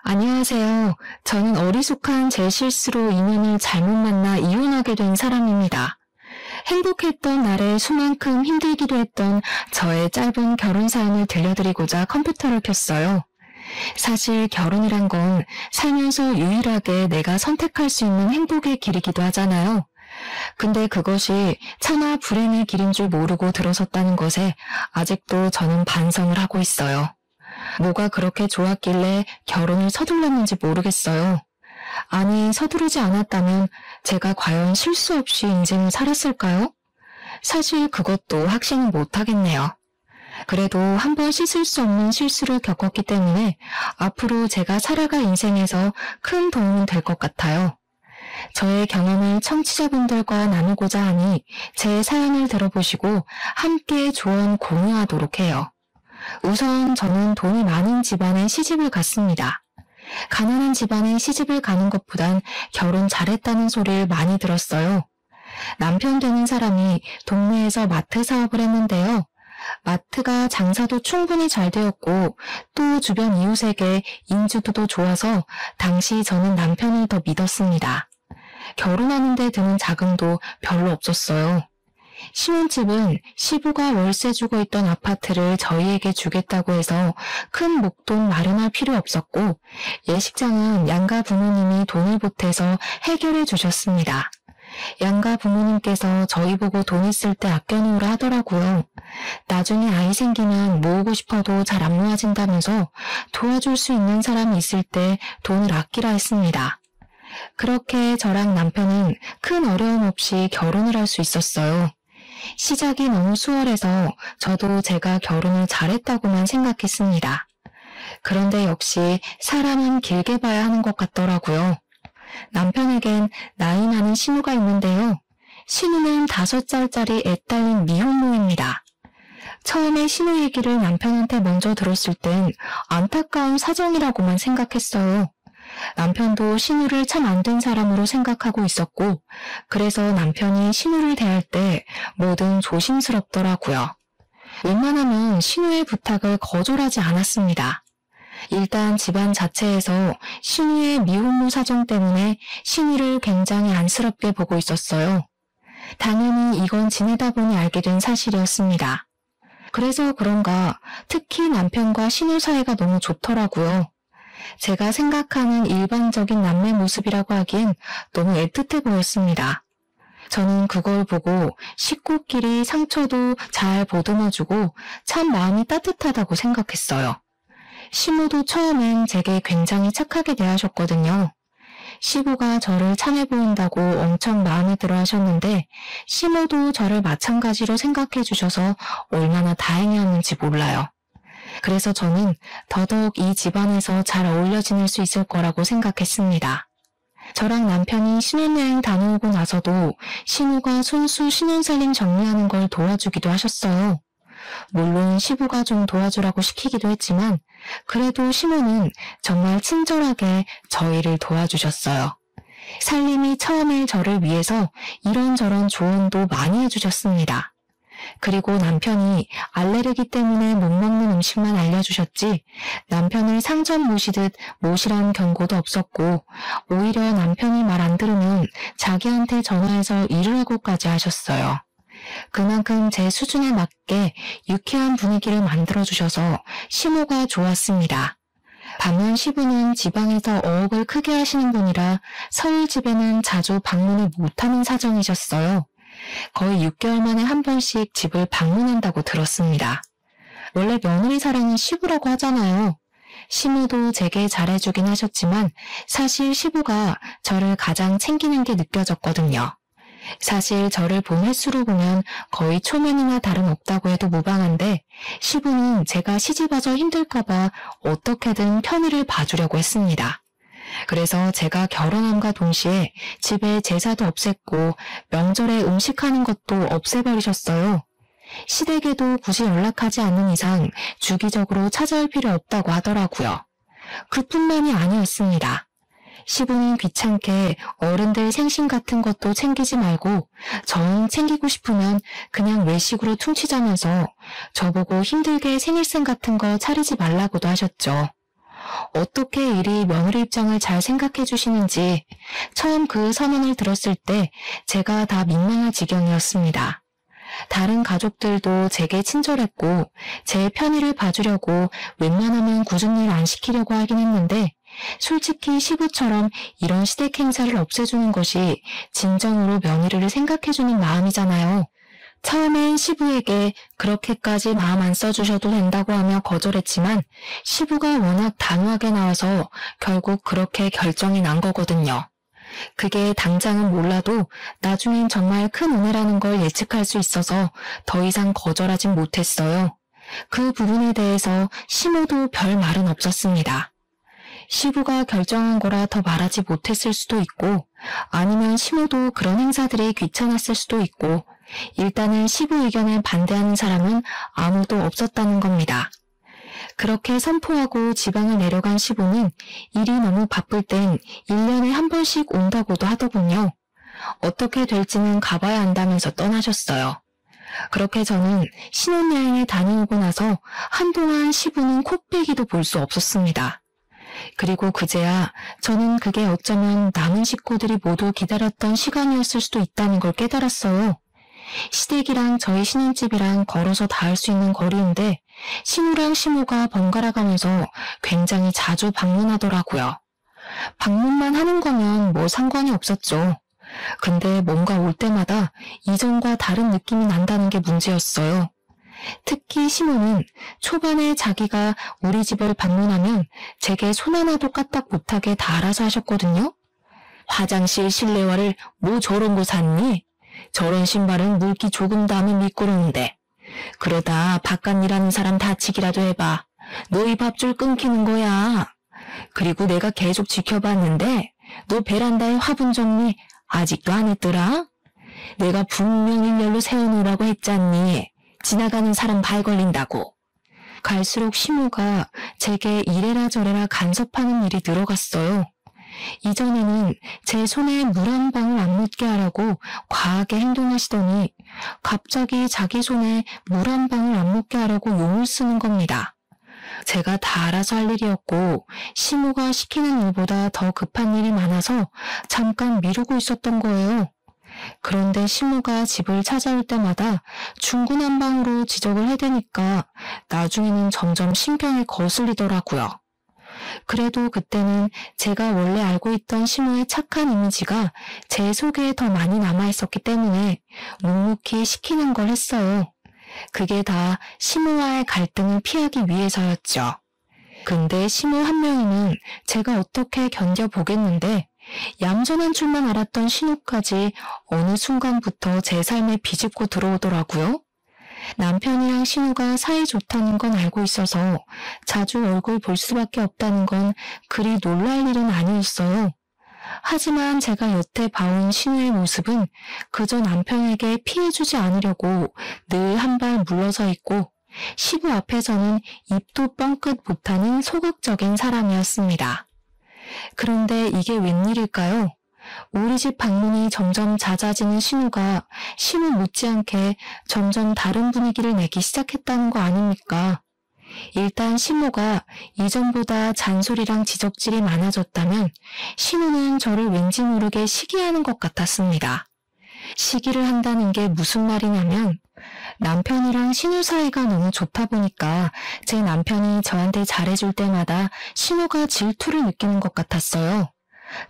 안녕하세요. 저는 어리숙한 제 실수로 인연을 잘못 만나 이혼하게 된 사람입니다. 행복했던 날에 수만큼 힘들기도 했던 저의 짧은 결혼 사연을 들려드리고자 컴퓨터를 켰어요. 사실 결혼이란 건 살면서 유일하게 내가 선택할 수 있는 행복의 길이기도 하잖아요. 근데 그것이 차마 불행의 길인 줄 모르고 들어섰다는 것에 아직도 저는 반성을 하고 있어요. 뭐가 그렇게 좋았길래 결혼을 서둘렀는지 모르겠어요. 아니, 서두르지 않았다면 제가 과연 실수 없이 인생을 살았을까요? 사실 그것도 확신은 못하겠네요. 그래도 한번 씻을 수 없는 실수를 겪었기 때문에 앞으로 제가 살아갈 인생에서 큰 도움이 될 것 같아요. 저의 경험을 청취자분들과 나누고자 하니 제 사연을 들어보시고 함께 조언 공유하도록 해요. 우선 저는 돈이 많은 집안에 시집을 갔습니다. 가난한 집안에 시집을 가는 것보단 결혼 잘했다는 소리를 많이 들었어요. 남편 되는 사람이 동네에서 마트 사업을 했는데요. 마트가 장사도 충분히 잘 되었고 또 주변 이웃에게 인지도도 좋아서 당시 저는 남편을 더 믿었습니다. 결혼하는 데 드는 자금도 별로 없었어요. 신혼집은 시부가 월세 주고 있던 아파트를 저희에게 주겠다고 해서 큰 목돈 마련할 필요 없었고 예식장은 양가 부모님이 돈을 보태서 해결해 주셨습니다. 양가 부모님께서 저희 보고 돈 있을 때 아껴놓으라 하더라고요. 나중에 아이 생기면 모으고 싶어도 잘 안 모아진다면서 도와줄 수 있는 사람이 있을 때 돈을 아끼라 했습니다. 그렇게 저랑 남편은 큰 어려움 없이 결혼을 할 수 있었어요. 시작이 너무 수월해서 저도 제가 결혼을 잘했다고만 생각했습니다. 그런데 역시 사람은 길게 봐야 하는 것 같더라고요. 남편에겐 나이 많은 신우가 있는데요. 신우는 5살짜리 애 딸린 미혼모입니다. 처음에 신우 얘기를 남편한테 먼저 들었을 땐 안타까운 사정이라고만 생각했어요. 남편도 신우를 참 안 된 사람으로 생각하고 있었고 그래서 남편이 신우를 대할 때 뭐든 조심스럽더라고요. 웬만하면 신우의 부탁을 거절하지 않았습니다. 일단 집안 자체에서 신우의 미혼모 사정 때문에 신우를 굉장히 안쓰럽게 보고 있었어요. 당연히 이건 지내다 보니 알게 된 사실이었습니다. 그래서 그런가 특히 남편과 신우 사이가 너무 좋더라고요. 제가 생각하는 일반적인 남매 모습이라고 하기엔 너무 애틋해 보였습니다. 저는 그걸 보고 식구끼리 상처도 잘 보듬어주고 참 마음이 따뜻하다고 생각했어요. 시모도 처음엔 제게 굉장히 착하게 대하셨거든요. 시부가 저를 참해 보인다고 엄청 마음에 들어 하셨는데 시모도 저를 마찬가지로 생각해 주셔서 얼마나 다행이었는지 몰라요. 그래서 저는 더더욱 이 집안에서 잘 어울려 지낼 수 있을 거라고 생각했습니다. 저랑 남편이 신혼여행 다녀오고 나서도 신우가 손수 신혼살림 정리하는 걸 도와주기도 하셨어요. 물론 시부가 좀 도와주라고 시키기도 했지만 그래도 신우는 정말 친절하게 저희를 도와주셨어요. 살림이 처음에 저를 위해서 이런저런 조언도 많이 해주셨습니다. 그리고 남편이 알레르기 때문에 못 먹는 음식만 알려주셨지 남편을 상전 모시듯 모시라는 경고도 없었고 오히려 남편이 말 안 들으면 자기한테 전화해서 일을 하고까지 하셨어요. 그만큼 제 수준에 맞게 유쾌한 분위기를 만들어주셔서 시모가 좋았습니다. 반면 시부는 지방에서 어업을 크게 하시는 분이라 서울 집에는 자주 방문을 못하는 사정이셨어요. 거의 6개월 만에 한 번씩 집을 방문한다고 들었습니다. 원래 며느리 사랑은 시부라고 하잖아요. 시모도 제게 잘해주긴 하셨지만 사실 시부가 저를 가장 챙기는 게 느껴졌거든요. 사실 저를 본 횟수로 보면 거의 초면이나 다름없다고 해도 무방한데 시부는 제가 시집와서 힘들까봐 어떻게든 편의를 봐주려고 했습니다. 그래서 제가 결혼함과 동시에 집에 제사도 없앴고 명절에 음식하는 것도 없애버리셨어요. 시댁에도 굳이 연락하지 않는 이상 주기적으로 찾아올 필요 없다고 하더라고요. 그뿐만이 아니었습니다. 시부는 귀찮게 어른들 생신 같은 것도 챙기지 말고 정 챙기고 싶으면 그냥 외식으로 퉁치자면서 저보고 힘들게 생일상 같은 거 차리지 말라고도 하셨죠. 어떻게 이리 며느리 입장을 잘 생각해 주시는지 처음 그 선언을 들었을 때 제가 다 민망할 지경이었습니다. 다른 가족들도 제게 친절했고 제 편의를 봐주려고 웬만하면 굳은 일 안 시키려고 하긴 했는데 솔직히 시부처럼 이런 시댁 행사를 없애주는 것이 진정으로 며느리를 생각해주는 마음이잖아요. 처음엔 시부에게 그렇게까지 마음 안 써주셔도 된다고 하며 거절했지만 시부가 워낙 단호하게 나와서 결국 그렇게 결정이 난 거거든요. 그게 당장은 몰라도 나중엔 정말 큰 은혜라는 걸 예측할 수 있어서 더 이상 거절하진 못했어요. 그 부분에 대해서 시모도 별 말은 없었습니다. 시부가 결정한 거라 더 말하지 못했을 수도 있고 아니면 시모도 그런 행사들이 귀찮았을 수도 있고 일단은 시부 의견에 반대하는 사람은 아무도 없었다는 겁니다. 그렇게 선포하고 지방을 내려간 시부는 일이 너무 바쁠 땐 1년에 한 번씩 온다고도 하더군요. 어떻게 될지는 가봐야 한다면서 떠나셨어요. 그렇게 저는 신혼여행에 다녀오고 나서 한동안 시부는 코빼기도 볼 수 없었습니다. 그리고 그제야 저는 그게 어쩌면 남은 식구들이 모두 기다렸던 시간이었을 수도 있다는 걸 깨달았어요. 시댁이랑 저희 신혼집이랑 걸어서 닿을 수 있는 거리인데 신우랑 시모가 번갈아 가면서 굉장히 자주 방문하더라고요. 방문만 하는 거면 뭐 상관이 없었죠. 근데 뭔가 올 때마다 이전과 다른 느낌이 난다는 게 문제였어요. 특히 시모는 초반에 자기가 우리 집을 방문하면 제게 손 하나도 까딱 못하게 다 알아서 하셨거든요. 화장실 실내화를 뭐 저런 거 샀니? 저런 신발은 물기 조금 닿으면 미끄러운데. 그러다 바깥 일하는 사람 다치기라도 해봐. 너희 밥줄 끊기는 거야. 그리고 내가 계속 지켜봤는데 너 베란다에 화분 정리 아직도 안 했더라? 내가 분명 일렬로 세워놓으라고 했잖니. 지나가는 사람 발 걸린다고. 갈수록 시모가 제게 이래라 저래라 간섭하는 일이 늘어갔어요. 이전에는 제 손에 물 한 방울 안 묻게 하라고 과하게 행동하시더니 갑자기 자기 손에 물 한 방울 안 묻게 하라고 용을 쓰는 겁니다. 제가 다 알아서 할 일이었고 시모가 시키는 일보다 더 급한 일이 많아서 잠깐 미루고 있었던 거예요. 그런데 시모가 집을 찾아올 때마다 중구난방으로 지적을 해대니까 나중에는 점점 신경이 거슬리더라고요. 그래도 그때는 제가 원래 알고 있던 시모의 착한 이미지가 제 속에 더 많이 남아있었기 때문에 묵묵히 시키는 걸 했어요. 그게 다 시모와의 갈등을 피하기 위해서였죠. 근데 시모 한 명이면 제가 어떻게 견뎌보겠는데 얌전한 줄만 알았던 신우까지 어느 순간부터 제 삶에 비집고 들어오더라고요. 남편이랑 신우가 사이 좋다는 건 알고 있어서 자주 얼굴 볼 수밖에 없다는 건 그리 놀랄 일은 아니었어요. 하지만 제가 여태 봐온 신우의 모습은 그저 남편에게 피해주지 않으려고 늘 한 발 물러서 있고 시부 앞에서는 입도 뻥끗 못하는 소극적인 사람이었습니다. 그런데 이게 웬일일까요? 우리 집 방문이 점점 잦아지는 신우가 시부 못지않게 점점 다른 분위기를 내기 시작했다는 거 아닙니까? 일단 시모가 이전보다 잔소리랑 지적질이 많아졌다면 신우는 저를 왠지 모르게 시기하는 것 같았습니다. 시기를 한다는 게 무슨 말이냐면 남편이랑 신우 사이가 너무 좋다 보니까 제 남편이 저한테 잘해줄 때마다 신우가 질투를 느끼는 것 같았어요.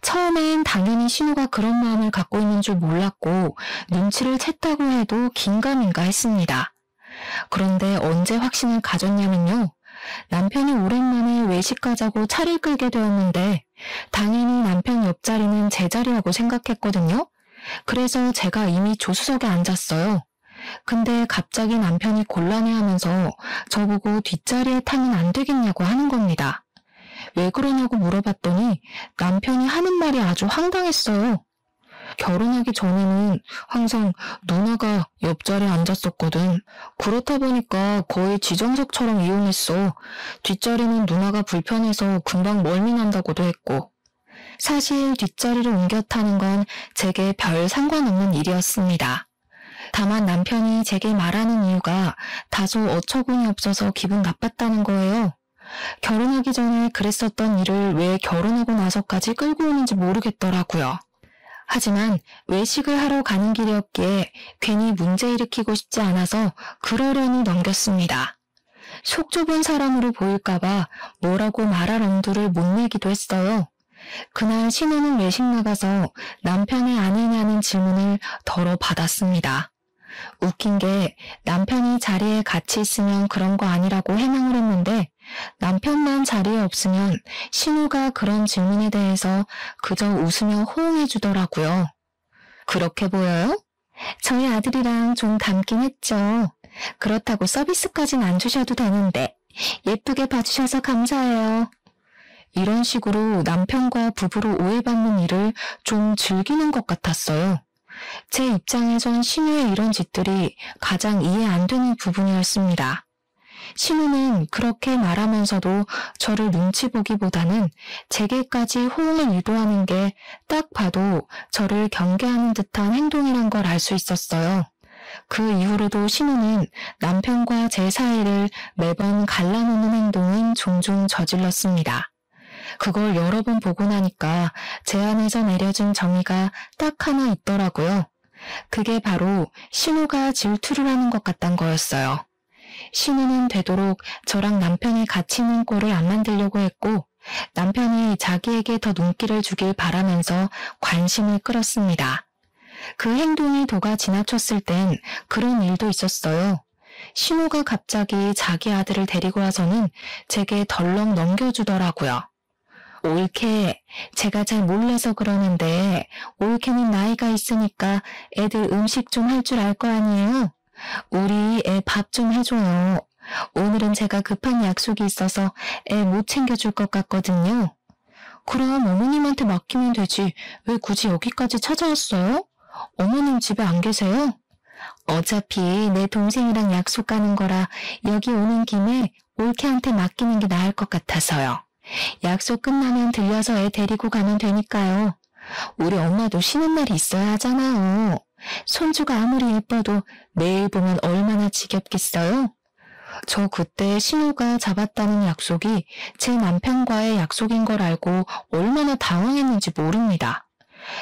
처음엔 당연히 신우가 그런 마음을 갖고 있는 줄 몰랐고 눈치를 챘다고 해도 긴가민가 했습니다. 그런데 언제 확신을 가졌냐면요. 남편이 오랜만에 외식 가자고 차를 끌게 되었는데 당연히 남편 옆자리는 제 자리라고 생각했거든요. 그래서 제가 이미 조수석에 앉았어요. 근데 갑자기 남편이 곤란해하면서 저보고 뒷자리에 타면 안 되겠냐고 하는 겁니다. 왜 그러냐고 물어봤더니 남편이 하는 말이 아주 황당했어요. 결혼하기 전에는 항상 누나가 옆자리에 앉았었거든. 그렇다 보니까 거의 지정석처럼 이용했어. 뒷자리는 누나가 불편해서 금방 멀미 난다고도 했고. 사실 뒷자리를 옮겨 타는 건 제게 별 상관없는 일이었습니다. 다만 남편이 제게 말하는 이유가 다소 어처구니 없어서 기분 나빴다는 거예요. 결혼하기 전에 그랬었던 일을 왜 결혼하고 나서까지 끌고 오는지 모르겠더라고요. 하지만 외식을 하러 가는 길이었기에 괜히 문제 일으키고 싶지 않아서 그러려니 넘겼습니다. 속 좁은 사람으로 보일까봐 뭐라고 말할 엄두를 못 내기도 했어요. 그날 신우는 외식 나가서 남편의 아내냐는 질문을 덜어 받았습니다. 웃긴 게 남편이 자리에 같이 있으면 그런 거 아니라고 해명을 했는데 남편만 자리에 없으면 신우가 그런 질문에 대해서 그저 웃으며 호응해 주더라고요. 그렇게 보여요? 저희 아들이랑 좀 닮긴 했죠. 그렇다고 서비스까진 안 주셔도 되는데 예쁘게 봐주셔서 감사해요. 이런 식으로 남편과 부부로 오해받는 일을 좀 즐기는 것 같았어요. 제 입장에선 신우의 이런 짓들이 가장 이해 안 되는 부분이었습니다. 신우는 그렇게 말하면서도 저를 눈치 보기보다는 제게까지 호응을 유도하는 게 딱 봐도 저를 경계하는 듯한 행동이란 걸 알 수 있었어요. 그 이후로도 신우는 남편과 제 사이를 매번 갈라놓는 행동은 종종 저질렀습니다. 그걸 여러 번 보고 나니까 제 안에서 내려진 정의가 딱 하나 있더라고요. 그게 바로 신우가 질투를 하는 것 같단 거였어요. 신우는 되도록 저랑 남편이 같이 있는 꼴을 안 만들려고 했고 남편이 자기에게 더 눈길을 주길 바라면서 관심을 끌었습니다. 그 행동이 도가 지나쳤을 땐 그런 일도 있었어요. 신우가 갑자기 자기 아들을 데리고 와서는 제게 덜렁 넘겨주더라고요. 올케, 제가 잘 몰라서 그러는데 올케는 나이가 있으니까 애들 음식 좀 할 줄 알 거 아니에요? 우리 애 밥 좀 해줘요. 오늘은 제가 급한 약속이 있어서 애 못 챙겨줄 것 같거든요. 그럼 어머님한테 맡기면 되지. 왜 굳이 여기까지 찾아왔어요? 어머님 집에 안 계세요? 어차피 내 동생이랑 약속 가는 거라 여기 오는 김에 올케한테 맡기는 게 나을 것 같아서요. 약속 끝나면 들려서 애 데리고 가면 되니까요. 우리 엄마도 쉬는 날이 있어야 하잖아요. 손주가 아무리 예뻐도 매일 보면 얼마나 지겹겠어요? 저 그때 신우가 잡았다는 약속이 제 남편과의 약속인 걸 알고 얼마나 당황했는지 모릅니다.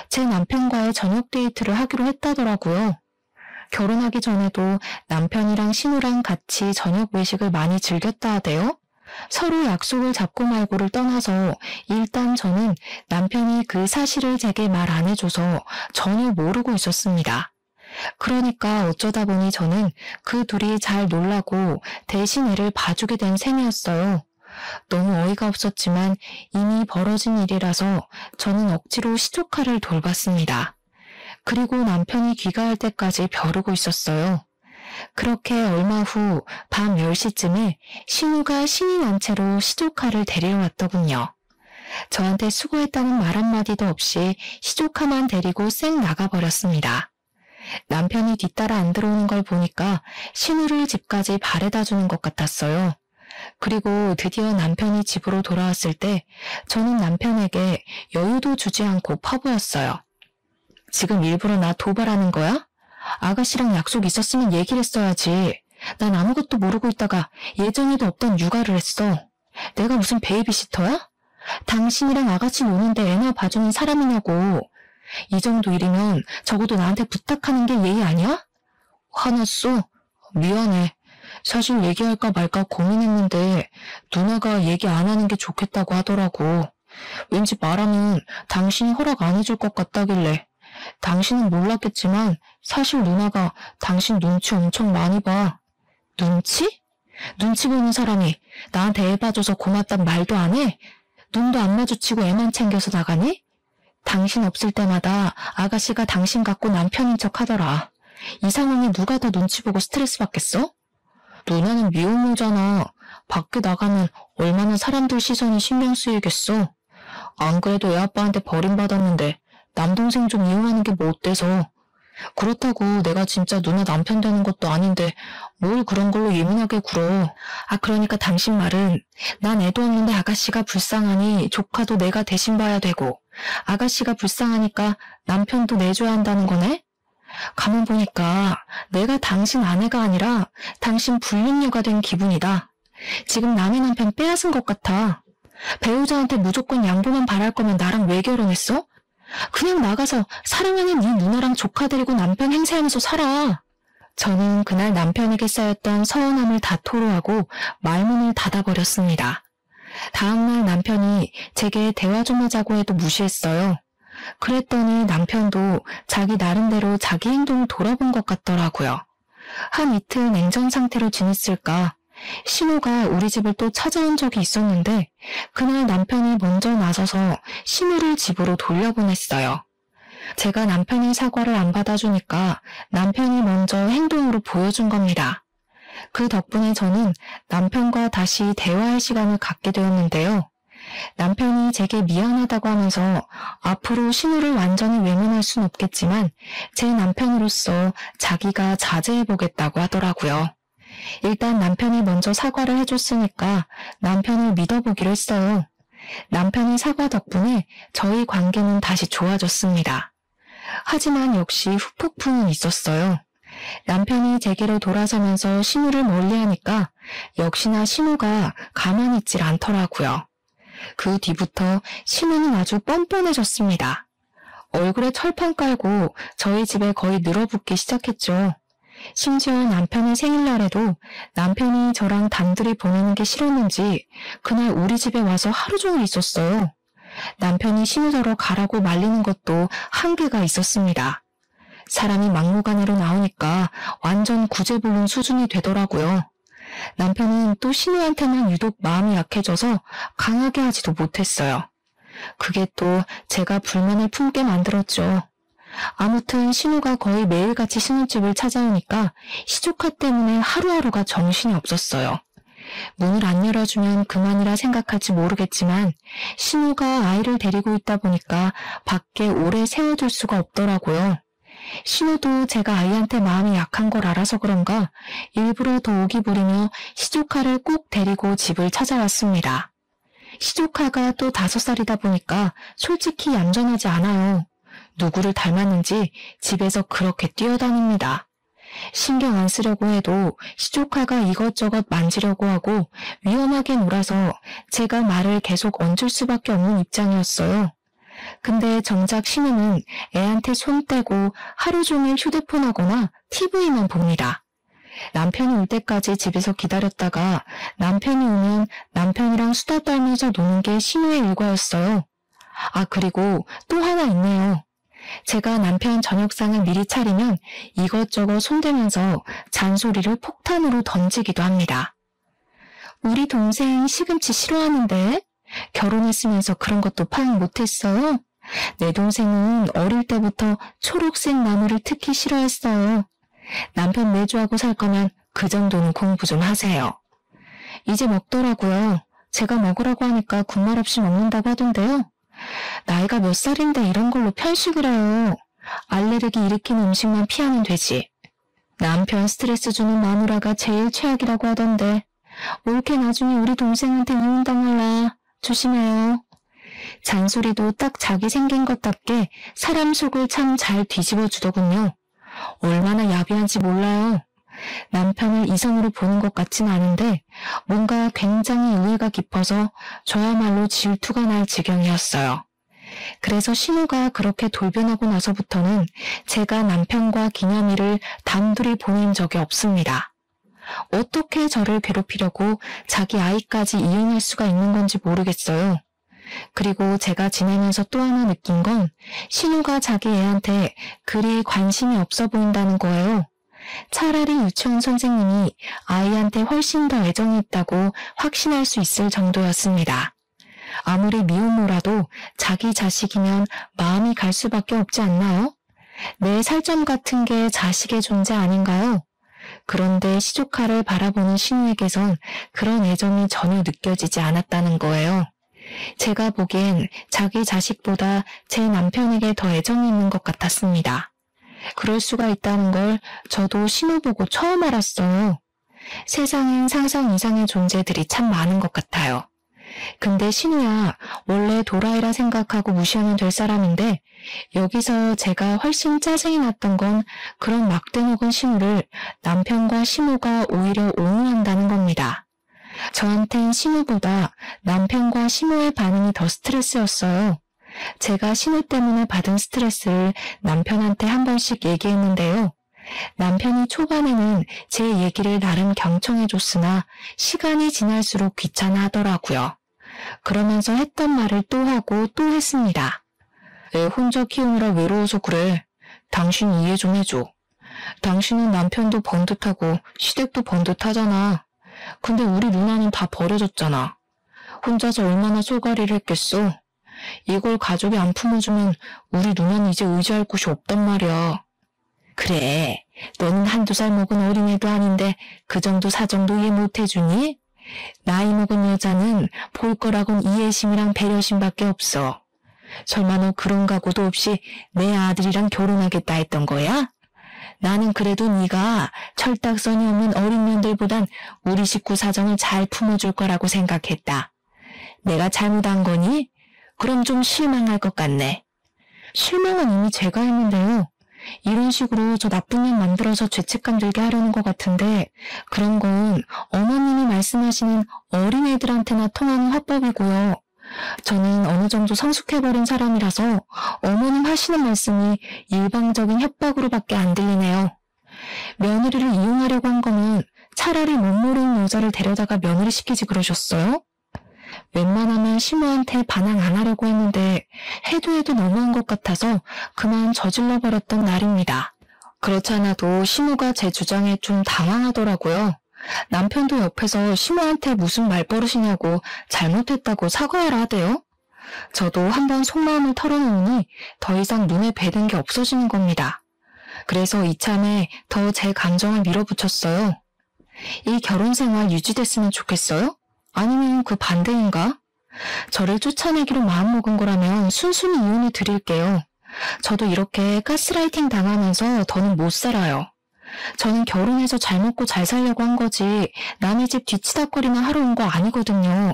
제 남편과의 저녁 데이트를 하기로 했다더라고요. 결혼하기 전에도 남편이랑 신우랑 같이 저녁 외식을 많이 즐겼다 하대요. 서로 약속을 잡고 말고를 떠나서 일단 저는 남편이 그 사실을 제게 말 안 해줘서 전혀 모르고 있었습니다. 그러니까 어쩌다 보니 저는 그 둘이 잘 놀라고 대신 애를 봐주게 된 셈이었어요. 너무 어이가 없었지만 이미 벌어진 일이라서 저는 억지로 시조카를 돌봤습니다. 그리고 남편이 귀가할 때까지 벼르고 있었어요. 그렇게 얼마 후 밤 10시쯤에 신우가 신이 난 채로 시조카를 데리러 왔더군요. 저한테 수고했다는 말 한마디도 없이 시조카만 데리고 쌩 나가버렸습니다. 남편이 뒤따라 안 들어오는 걸 보니까 신우를 집까지 바래다 주는 것 같았어요. 그리고 드디어 남편이 집으로 돌아왔을 때 저는 남편에게 여유도 주지 않고 퍼부었어요. 지금 일부러 나 도발하는 거야? 아가씨랑 약속 있었으면 얘기를 했어야지. 난 아무것도 모르고 있다가 예정에도 없던 육아를 했어. 내가 무슨 베이비시터야? 당신이랑 아가씨 노는데 애나 봐주는 사람이냐고. 이 정도 일이면 적어도 나한테 부탁하는 게 예의 아니야? 화났어? 미안해. 사실 얘기할까 말까 고민했는데 누나가 얘기 안 하는 게 좋겠다고 하더라고. 왠지 말하면 당신이 허락 안 해줄 것 같다길래. 당신은 몰랐겠지만 사실 누나가 당신 눈치 엄청 많이 봐. 눈치? 눈치 보는 사람이 나한테 애 봐줘서 고맙단 말도 안 해? 눈도 안 마주치고 애만 챙겨서 나가니? 당신 없을 때마다 아가씨가 당신 같고 남편인 척 하더라. 이 상황에 누가 더 눈치 보고 스트레스 받겠어? 누나는 미혼모잖아. 밖에 나가면 얼마나 사람들 시선이 신경 쓰이겠어. 안 그래도 애 아빠한테 버림받았는데 남동생 좀 이용하는 게 뭐 어때서. 그렇다고 내가 진짜 누나 남편 되는 것도 아닌데 뭘 그런 걸로 예민하게 굴어. 그러니까 당신 말은 난 애도 없는데 아가씨가 불쌍하니 조카도 내가 대신 봐야 되고 아가씨가 불쌍하니까 남편도 내줘야 한다는 거네? 가만 보니까 내가 당신 아내가 아니라 당신 불륜녀가 된 기분이다. 지금 남의 남편 빼앗은 것 같아. 배우자한테 무조건 양보만 바랄 거면 나랑 왜 결혼했어? 그냥 나가서 사랑하는 네 누나랑 조카 데리고 남편 행세하면서 살아. 저는 그날 남편에게 쌓였던 서운함을 다 토로하고 말문을 닫아버렸습니다. 다음날 남편이 제게 대화 좀 하자고 해도 무시했어요. 그랬더니 남편도 자기 나름대로 자기 행동을 돌아본 것 같더라고요. 한 이틀 냉전 상태로 지냈을까? 신우가 우리 집을 또 찾아온 적이 있었는데 그날 남편이 먼저 나서서 신우를 집으로 돌려보냈어요. 제가 남편의 사과를 안 받아주니까 남편이 먼저 행동으로 보여준 겁니다. 그 덕분에 저는 남편과 다시 대화할 시간을 갖게 되었는데요. 남편이 제게 미안하다고 하면서 앞으로 신우를 완전히 외면할 순 없겠지만 제 남편으로서 자기가 자제해보겠다고 하더라고요. 일단 남편이 먼저 사과를 해줬으니까 남편을 믿어보기로 했어요. 남편의 사과 덕분에 저희 관계는 다시 좋아졌습니다. 하지만 역시 후폭풍은 있었어요. 남편이 제게로 돌아서면서 신우를 멀리하니까 역시나 신우가 가만히 있질 않더라고요. 그 뒤부터 신우는 아주 뻔뻔해졌습니다. 얼굴에 철판 깔고 저희 집에 거의 늘어붙기 시작했죠. 심지어 남편의 생일날에도 남편이 저랑 단둘이 보내는 게 싫었는지 그날 우리 집에 와서 하루 종일 있었어요. 남편이 신우더러 가라고 말리는 것도 한계가 있었습니다. 사람이 막무가내로 나오니까 완전 구제불능 수준이 되더라고요. 남편은 또 신우한테만 유독 마음이 약해져서 강하게 하지도 못했어요. 그게 또 제가 불만을 품게 만들었죠. 아무튼 신우가 거의 매일같이 신우집을 찾아오니까 시조카 때문에 하루하루가 정신이 없었어요. 문을 안 열어주면 그만이라 생각할지 모르겠지만 신우가 아이를 데리고 있다 보니까 밖에 오래 세워둘 수가 없더라고요. 신우도 제가 아이한테 마음이 약한 걸 알아서 그런가 일부러 더 오기 부리며 시조카를 꼭 데리고 집을 찾아왔습니다. 시조카가 또 5살이다 보니까 솔직히 얌전하지 않아요. 누구를 닮았는지 집에서 그렇게 뛰어다닙니다. 신경 안 쓰려고 해도 시조카가 이것저것 만지려고 하고 위험하게 놀아서 제가 말을 계속 얹을 수밖에 없는 입장이었어요. 근데 정작 신우는 애한테 손 떼고 하루 종일 휴대폰 하거나 TV만 봅니다. 남편이 올 때까지 집에서 기다렸다가 남편이 오면 남편이랑 수다 떨면서 노는 게 신우의 일과였어요. 아, 그리고 또 하나 있네요. 제가 남편 저녁상을 미리 차리면 이것저것 손대면서 잔소리를 폭탄으로 던지기도 합니다. 우리 동생 시금치 싫어하는데? 결혼했으면서 그런 것도 파악 못했어요? 내 동생은 어릴 때부터 초록색 나무를 특히 싫어했어요. 남편 내조하고 살 거면 그 정도는 공부 좀 하세요. 이제 먹더라고요. 제가 먹으라고 하니까 군말 없이 먹는다고 하던데요. 나이가 몇 살인데 이런 걸로 편식을 해요. 알레르기 일으키는 음식만 피하면 되지. 남편 스트레스 주는 마누라가 제일 최악이라고 하던데 올케 나중에 우리 동생한테 이혼당할라. 조심해요. 잔소리도 딱 자기 생긴 것답게 사람 속을 참 잘 뒤집어 주더군요. 얼마나 야비한지 몰라요. 남편을 이성으로 보는 것 같진 않은데 뭔가 굉장히 의의가 깊어서 저야말로 질투가 날 지경이었어요. 그래서 신우가 그렇게 돌변하고 나서부터는 제가 남편과 기념일을 단둘이 보낸 적이 없습니다. 어떻게 저를 괴롭히려고 자기 아이까지 이용할 수가 있는 건지 모르겠어요. 그리고 제가 지내면서 또 하나 느낀 건 신우가 자기 애한테 그리 관심이 없어 보인다는 거예요. 차라리 유치원 선생님이 아이한테 훨씬 더 애정이 있다고 확신할 수 있을 정도였습니다. 아무리 미혼모라도 자기 자식이면 마음이 갈 수밖에 없지 않나요? 내 살점 같은 게 자식의 존재 아닌가요? 그런데 시조카를 바라보는 신우에게선 그런 애정이 전혀 느껴지지 않았다는 거예요. 제가 보기엔 자기 자식보다 제 남편에게 더 애정이 있는 것 같았습니다. 그럴 수가 있다는 걸 저도 신우 보고 처음 알았어요. 세상엔 상상 이상의 존재들이 참 많은 것 같아요. 근데 신우야, 원래 도라이라 생각하고 무시하면 될 사람인데 여기서 제가 훨씬 짜증이 났던 건 그런 막대 먹은 신우를 남편과 신우가 오히려 옹호한다는 겁니다. 저한텐 신우보다 남편과 신우의 반응이 더 스트레스였어요. 제가 신우 때문에 받은 스트레스를 남편한테 한 번씩 얘기했는데요. 남편이 초반에는 제 얘기를 나름 경청해줬으나 시간이 지날수록 귀찮아하더라고요. 그러면서 했던 말을 또 하고 또 했습니다. 애 혼자 키우느라 외로워서 그래. 당신 이해 좀 해줘. 당신은 남편도 번듯하고 시댁도 번듯하잖아. 근데 우리 누나는 다 버려졌잖아. 혼자서 얼마나 쏘가리를 했겠어. 이걸 가족이 안 품어주면 우리 누나는 이제 의지할 곳이 없단 말이야. 그래, 너는 한두 살 먹은 어린애도 아닌데 그 정도 사정도 이해 못해주니? 나이 먹은 여자는 볼 거라곤 이해심이랑 배려심밖에 없어. 설마 너 그런 각오도 없이 내 아들이랑 결혼하겠다 했던 거야? 나는 그래도 네가 철딱서니 없는 어린 년들보단 우리 식구 사정을 잘 품어줄 거라고 생각했다. 내가 잘못한 거니? 그럼 좀 실망할 것 같네. 실망은 이미 제가 했는데요. 이런 식으로 저 나쁜 년 만들어서 죄책감 들게 하려는 것 같은데 그런 건 어머님이 말씀하시는 어린애들한테나 통하는 화법이고요. 저는 어느 정도 성숙해버린 사람이라서 어머님 하시는 말씀이 일방적인 협박으로밖에 안 들리네요. 며느리를 이용하려고 한 거면 차라리 못 모르는 여자를 데려다가 며느리 시키지 그러셨어요? 웬만하면 시모한테 반항 안 하려고 했는데 해도 너무한 것 같아서 그만 저질러버렸던 날입니다. 그렇지 않아도 시모가 제 주장에 좀 당황하더라고요. 남편도 옆에서 시모한테 무슨 말버릇이냐고 잘못했다고 사과하라 하대요. 저도 한번 속마음을 털어놓으니 더 이상 눈에 뵈는 게 없어지는 겁니다. 그래서 이참에 더 제 감정을 밀어붙였어요. 이 결혼 생활 유지됐으면 좋겠어요? 아니면 그 반대인가? 저를 쫓아내기로 마음먹은 거라면 순순히 이혼을 드릴게요. 저도 이렇게 가스라이팅 당하면서 더는 못 살아요. 저는 결혼해서 잘 먹고 잘 살려고 한 거지 남의 집 뒤치다거리나 하러 온 거 아니거든요.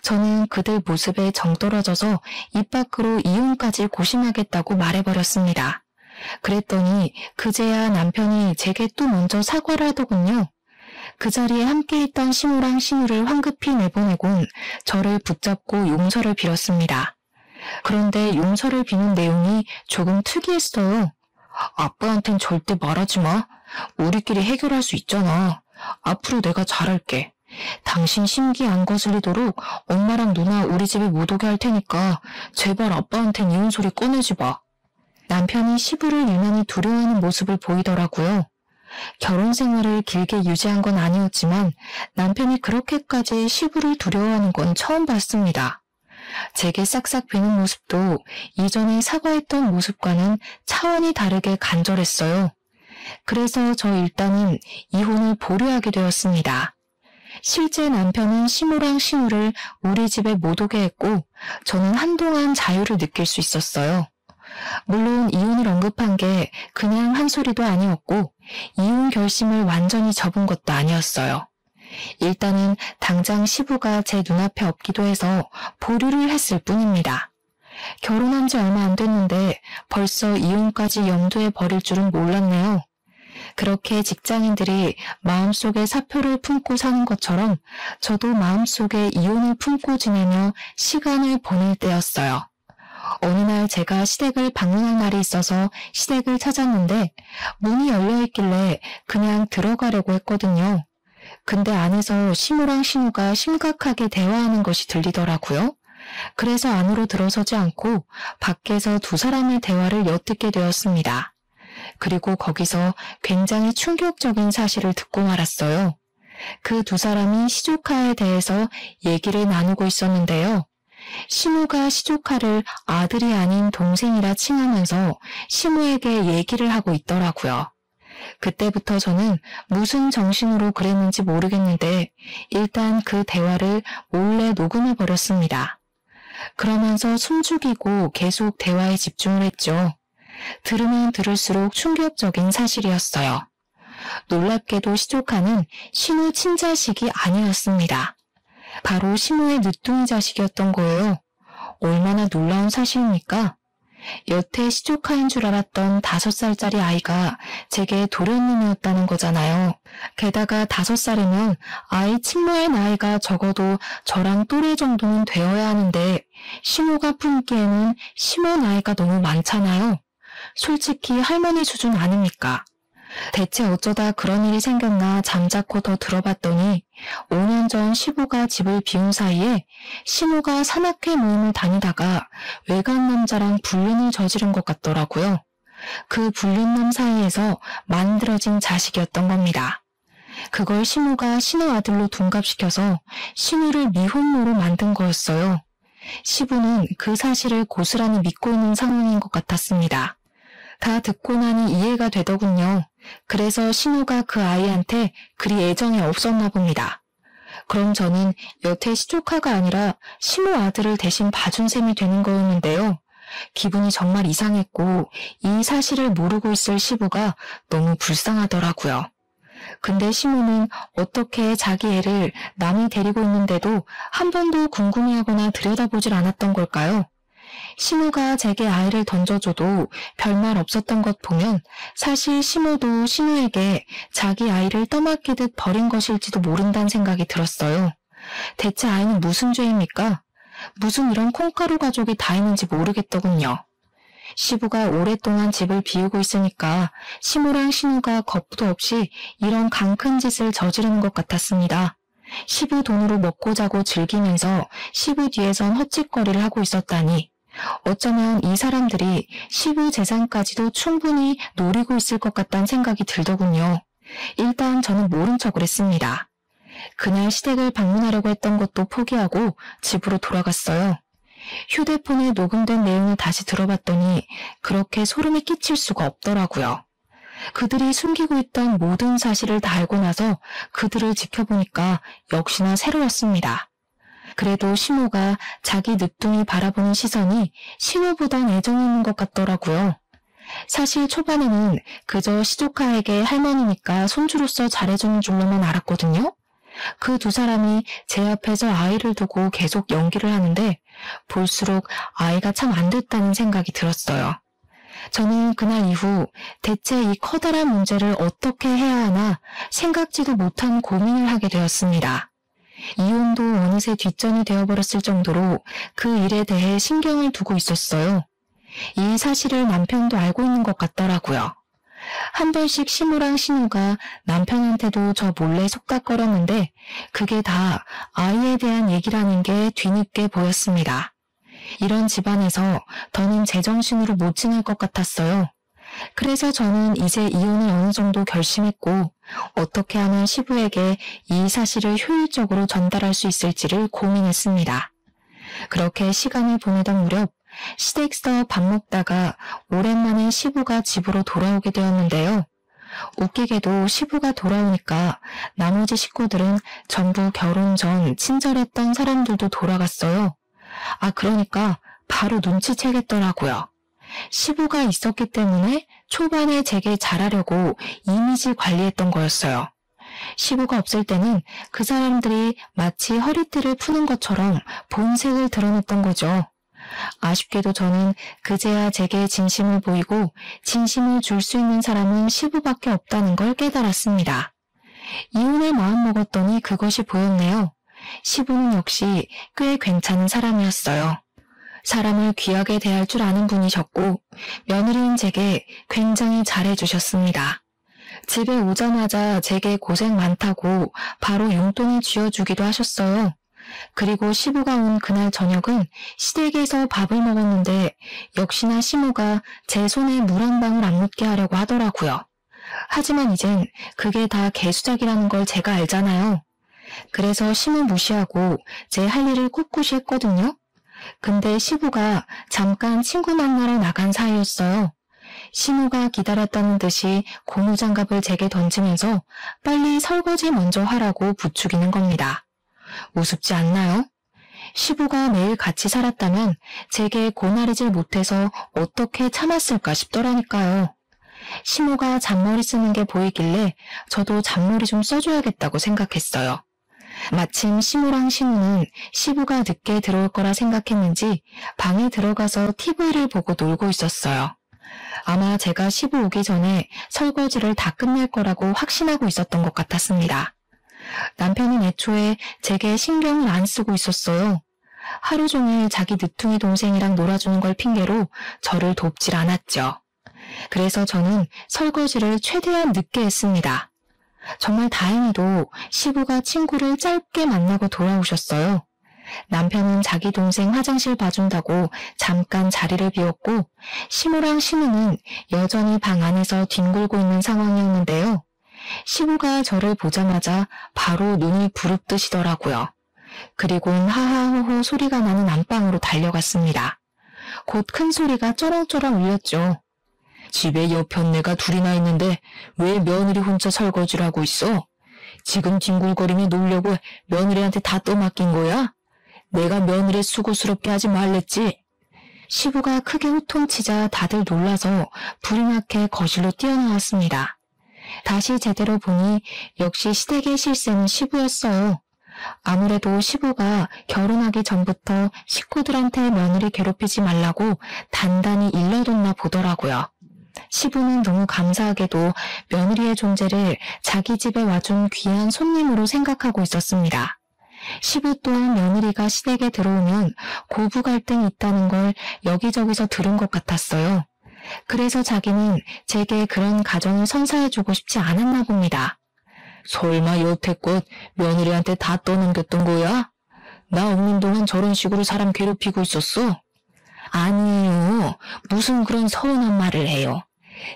저는 그들 모습에 정 떨어져서 입 밖으로 이혼까지 고심하겠다고 말해버렸습니다. 그랬더니 그제야 남편이 제게 또 먼저 사과를 하더군요. 그 자리에 함께했던 시모랑 신우를 황급히 내보내곤 저를 붙잡고 용서를 빌었습니다. 그런데 용서를 비는 내용이 조금 특이했어요. 아빠한텐 절대 말하지 마. 우리끼리 해결할 수 있잖아. 앞으로 내가 잘할게. 당신 심기 안 거슬리도록 엄마랑 누나 우리 집에 못 오게 할 테니까 제발 아빠한텐 이혼 소리 꺼내지 마. 남편이 시부를 유난히 두려워하는 모습을 보이더라고요. 결혼 생활을 길게 유지한 건 아니었지만 남편이 그렇게까지 시부를 두려워하는 건 처음 봤습니다. 제게 싹싹 비는 모습도 이전에 사과했던 모습과는 차원이 다르게 간절했어요. 그래서 저 일단은 이혼을 보류하게 되었습니다. 실제 남편은 시모랑 신우를 우리 집에 못 오게 했고 저는 한동안 자유를 느낄 수 있었어요. 물론 이혼을 언급한 게 그냥 한 소리도 아니었고 이혼 결심을 완전히 접은 것도 아니었어요. 일단은 당장 시부가 제 눈앞에 없기도 해서 보류를 했을 뿐입니다. 결혼한 지 얼마 안 됐는데 벌써 이혼까지 염두에 버릴 줄은 몰랐네요. 그렇게 직장인들이 마음속에 사표를 품고 사는 것처럼 저도 마음속에 이혼을 품고 지내며 시간을 보낼 때였어요. 어느 날 제가 시댁을 방문할 날이 있어서 시댁을 찾았는데 문이 열려있길래 그냥 들어가려고 했거든요. 근데 안에서 시모랑 신우가 심각하게 대화하는 것이 들리더라고요. 그래서 안으로 들어서지 않고 밖에서 두 사람의 대화를 엿듣게 되었습니다. 그리고 거기서 굉장히 충격적인 사실을 듣고 말았어요. 그 두 사람이 시조카에 대해서 얘기를 나누고 있었는데요. 시모가 시조카를 아들이 아닌 동생이라 칭하면서 시모에게 얘기를 하고 있더라고요. 그때부터 저는 무슨 정신으로 그랬는지 모르겠는데 일단 그 대화를 몰래 녹음해 버렸습니다. 그러면서 숨죽이고 계속 대화에 집중을 했죠. 들으면 들을수록 충격적인 사실이었어요. 놀랍게도 시조카는 신우 친자식이 아니었습니다. 바로 시모의 늦둥이 자식이었던 거예요. 얼마나 놀라운 사실입니까? 여태 시조카인 줄 알았던 5살짜리 아이가 제게 도련님이었다는 거잖아요. 게다가 5살이면 아이 친모의 나이가 적어도 저랑 또래 정도는 되어야 하는데 시모가 품기에는 시모 나이가 너무 많잖아요. 솔직히 할머니 수준 아닙니까? 대체 어쩌다 그런 일이 생겼나 잠자코 더 들어봤더니 5년 전 시부가 집을 비운 사이에 시모가 산악회 모임을 다니다가 외간 남자랑 불륜을 저지른 것 같더라고요. 그 불륜남 사이에서 만들어진 자식이었던 겁니다. 그걸 시모가 신우 아들로 둔갑시켜서 신우를 미혼모로 만든 거였어요. 시부는 그 사실을 고스란히 믿고 있는 상황인 것 같았습니다. 다 듣고 나니 이해가 되더군요. 그래서 신우가 그 아이한테 그리 애정이 없었나 봅니다. 그럼 저는 여태 시조카가 아니라 시모 아들을 대신 봐준 셈이 되는 거였는데요. 기분이 정말 이상했고 이 사실을 모르고 있을 시부가 너무 불쌍하더라고요. 근데 시모는 어떻게 자기 애를 남이 데리고 있는데도 한 번도 궁금해하거나 들여다보질 않았던 걸까요? 시모가 제게 아이를 던져줘도 별말 없었던 것 보면 사실 시모도 신우에게 자기 아이를 떠맡기듯 버린 것일지도 모른다는 생각이 들었어요. 대체 아이는 무슨 죄입니까? 무슨 이런 콩가루 가족이 다 있는지 모르겠더군요. 시부가 오랫동안 집을 비우고 있으니까 시모랑 신우가 겁도 없이 이런 강큰 짓을 저지르는 것 같았습니다. 시부 돈으로 먹고 자고 즐기면서 시부 뒤에선 헛짓거리를 하고 있었다니 어쩌면 이 사람들이 시부 재산까지도 충분히 노리고 있을 것 같다는 생각이 들더군요. 일단 저는 모른 척을 했습니다. 그날 시댁을 방문하려고 했던 것도 포기하고 집으로 돌아갔어요. 휴대폰에 녹음된 내용을 다시 들어봤더니 그렇게 소름이 끼칠 수가 없더라고요. 그들이 숨기고 있던 모든 사실을 다 알고 나서 그들을 지켜보니까 역시나 새로웠습니다. 그래도 시모가 자기 늦둥이 바라보는 시선이 신우보단 애정이 있는 것 같더라고요. 사실 초반에는 그저 시조카에게 할머니니까 손주로서 잘해주는 줄로만 알았거든요. 그 두 사람이 제 앞에서 아이를 두고 계속 연기를 하는데 볼수록 아이가 참 안 됐다는 생각이 들었어요. 저는 그날 이후 대체 이 커다란 문제를 어떻게 해야 하나 생각지도 못한 고민을 하게 되었습니다. 이혼도 어느새 뒷전이 되어버렸을 정도로 그 일에 대해 신경을 두고 있었어요. 이 사실을 남편도 알고 있는 것 같더라고요. 한 번씩 시모랑 신우가 남편한테도 저 몰래 속닥거렸는데 그게 다 아이에 대한 얘기라는 게 뒤늦게 보였습니다. 이런 집안에서 더는 제정신으로 못 지낼 것 같았어요. 그래서 저는 이제 이혼을 어느 정도 결심했고 어떻게 하면 시부에게 이 사실을 효율적으로 전달할 수 있을지를 고민했습니다. 그렇게 시간을 보내던 무렵 시댁에서 밥 먹다가 오랜만에 시부가 집으로 돌아오게 되었는데요. 웃기게도 시부가 돌아오니까 나머지 식구들은 전부 결혼 전 친절했던 사람들도 돌아갔어요. 그러니까 바로 눈치채겠더라고요. 시부가 있었기 때문에 초반에 제게 잘하려고 이미지 관리했던 거였어요. 시부가 없을 때는 그 사람들이 마치 허리띠를 푸는 것처럼 본색을 드러냈던 거죠. 아쉽게도 저는 그제야 제게 진심을 보이고 진심을 줄 수 있는 사람은 시부밖에 없다는 걸 깨달았습니다. 이혼을 마음먹었더니 그것이 보였네요. 시부는 역시 꽤 괜찮은 사람이었어요. 사람을 귀하게 대할 줄 아는 분이셨고 며느리인 제게 굉장히 잘해주셨습니다. 집에 오자마자 제게 고생 많다고 바로 용돈을 쥐어주기도 하셨어요. 그리고 시부가 온 그날 저녁은 시댁에서 밥을 먹었는데 역시나 시모가 제 손에 물 한 방울 안 묻게 하려고 하더라고요. 하지만 이젠 그게 다 개수작이라는 걸 제가 알잖아요. 그래서 시모 무시하고 제 할 일을 꿋꿋이 했거든요. 근데 시부가 잠깐 친구 만나러 나간 사이였어요. 시모가 기다렸다는 듯이 고무장갑을 제게 던지면서 빨리 설거지 먼저 하라고 부추기는 겁니다. 우습지 않나요? 시부가 매일 같이 살았다면 제게 고나리질 못해서 어떻게 참았을까 싶더라니까요. 시모가 잔머리 쓰는 게 보이길래 저도 잔머리 좀 써줘야겠다고 생각했어요. 마침 시무랑 신우는 시부가 늦게 들어올 거라 생각했는지 방에 들어가서 TV를 보고 놀고 있었어요. 아마 제가 시부 오기 전에 설거지를 다 끝낼 거라고 확신하고 있었던 것 같았습니다. 남편은 애초에 제게 신경을 안 쓰고 있었어요. 하루 종일 자기 늦둥이 동생이랑 놀아주는 걸 핑계로 저를 돕질 않았죠. 그래서 저는 설거지를 최대한 늦게 했습니다. 정말 다행히도 시부가 친구를 짧게 만나고 돌아오셨어요. 남편은 자기 동생 화장실 봐준다고 잠깐 자리를 비웠고 시무랑 신우는 여전히 방 안에서 뒹굴고 있는 상황이었는데요. 시부가 저를 보자마자 바로 눈이 부릅뜨시더라고요. 그리고는 하하호호 소리가 나는 안방으로 달려갔습니다. 곧 큰 소리가 쩌렁쩌렁 울렸죠. 집에 여편네가 둘이나 있는데 왜 며느리 혼자 설거지를 하고 있어? 지금 뒹굴거리며 놀려고 며느리한테 다 떠맡긴 거야? 내가 며느리 수고스럽게 하지 말랬지? 시부가 크게 호통치자 다들 놀라서 불이 나게 거실로 뛰어나왔습니다. 다시 제대로 보니 역시 시댁의 실세는 시부였어요. 아무래도 시부가 결혼하기 전부터 식구들한테 며느리 괴롭히지 말라고 단단히 일러뒀나 보더라고요. 시부는 너무 감사하게도 며느리의 존재를 자기 집에 와준 귀한 손님으로 생각하고 있었습니다. 시부 또한 며느리가 시댁에 들어오면 고부 갈등이 있다는 걸 여기저기서 들은 것 같았어요. 그래서 자기는 제게 그런 가정을 선사해주고 싶지 않았나 봅니다. 설마 여태껏 며느리한테 다 떠넘겼던 거야? 나 없는 동안 저런 식으로 사람 괴롭히고 있었어? 아니에요. 무슨 그런 서운한 말을 해요.